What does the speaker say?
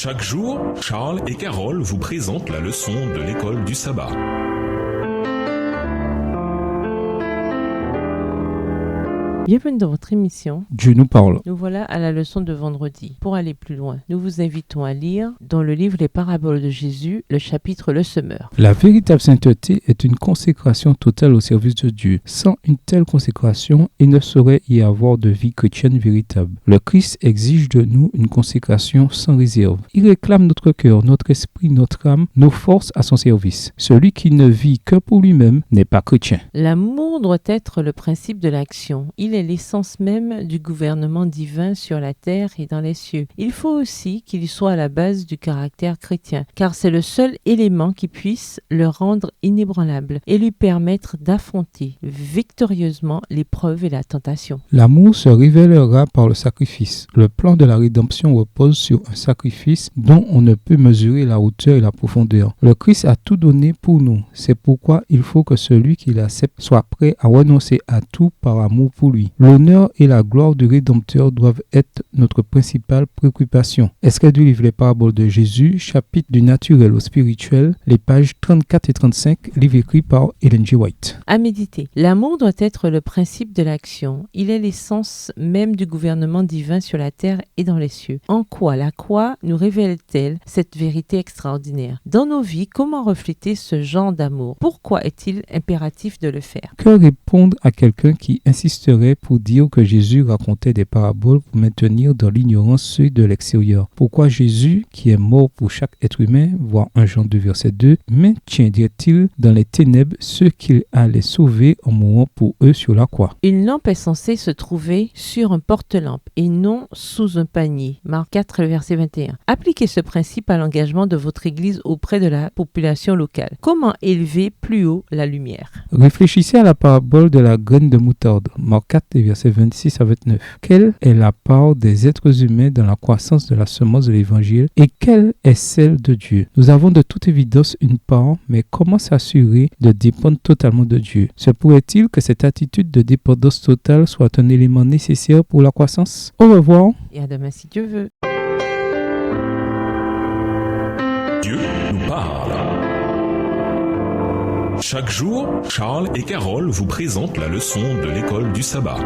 Chaque jour, Charles et Carole vous présentent la leçon de l'école du sabbat. Bienvenue dans votre émission. Dieu nous parle. Nous voilà à la leçon de vendredi. Pour aller plus loin, nous vous invitons à lire dans le livre Les Paraboles de Jésus, le chapitre Le Semeur. La véritable sainteté est une consécration totale au service de Dieu. Sans une telle consécration, il ne saurait y avoir de vie chrétienne véritable. Le Christ exige de nous une consécration sans réserve. Il réclame notre cœur, notre esprit, notre âme, nos forces à son service. Celui qui ne vit que pour lui-même n'est pas chrétien. L'amour doit être le principe de l'action. Il est l'essence même du gouvernement divin sur la terre et dans les cieux. Il faut aussi qu'il soit à la base du caractère chrétien, car c'est le seul élément qui puisse le rendre inébranlable et lui permettre d'affronter victorieusement l'épreuve et la tentation. L'amour se révélera par le sacrifice. Le plan de la rédemption repose sur un sacrifice dont on ne peut mesurer la hauteur et la profondeur. Le Christ a tout donné pour nous. C'est pourquoi il faut que celui qui l'accepte soit prêt à renoncer à tout par amour pour lui. L'honneur et la gloire du Rédempteur doivent être notre principale préoccupation. Extrait du livre Les Paraboles de Jésus, chapitre du naturel au spirituel, les pages 34 et 35, livre écrit par Ellen G. White. À méditer. L'amour doit être le principe de l'action. Il est l'essence même du gouvernement divin sur la terre et dans les cieux. En quoi la croix nous révèle-t-elle cette vérité extraordinaire? Dans nos vies, comment refléter ce genre d'amour? Pourquoi est-il impératif de le faire? Que répondre à quelqu'un qui insisterait pour dire que Jésus racontait des paraboles pour maintenir dans l'ignorance ceux de l'extérieur? Pourquoi Jésus, qui est mort pour chaque être humain, voir 1 Jean 2 verset 2, maintiendrait-il dans les ténèbres ceux qu'il allait sauver en mourant pour eux sur la croix? Une lampe est censée se trouver sur un porte-lampe et non sous un panier. Marc 4, verset 21. Appliquez ce principe à l'engagement de votre Église auprès de la population locale. Comment élever plus haut la lumière? Réfléchissez à la parabole de la graine de moutarde, Marc 4, versets 26 à 29. Quelle est la part des êtres humains dans la croissance de la semence de l'Évangile et quelle est celle de Dieu? Nous avons de toute évidence une part, mais comment s'assurer de dépendre totalement de Dieu? Se pourrait-il que cette attitude de dépendance totale soit un élément nécessaire pour la croissance? Au revoir. Et à demain si Dieu veut. Dieu nous parle. Chaque jour, Charles et Carole vous présentent la leçon de l'école du sabbat.